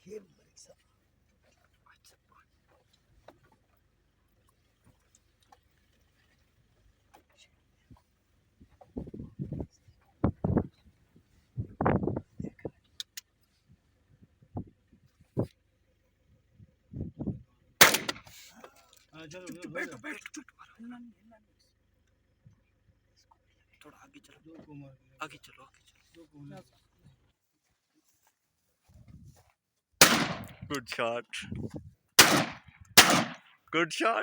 खेल मेरे साथ। बैठ थोड़ा आगे चलो, आगे चलो, आगे चलो। Good shot. Good shot.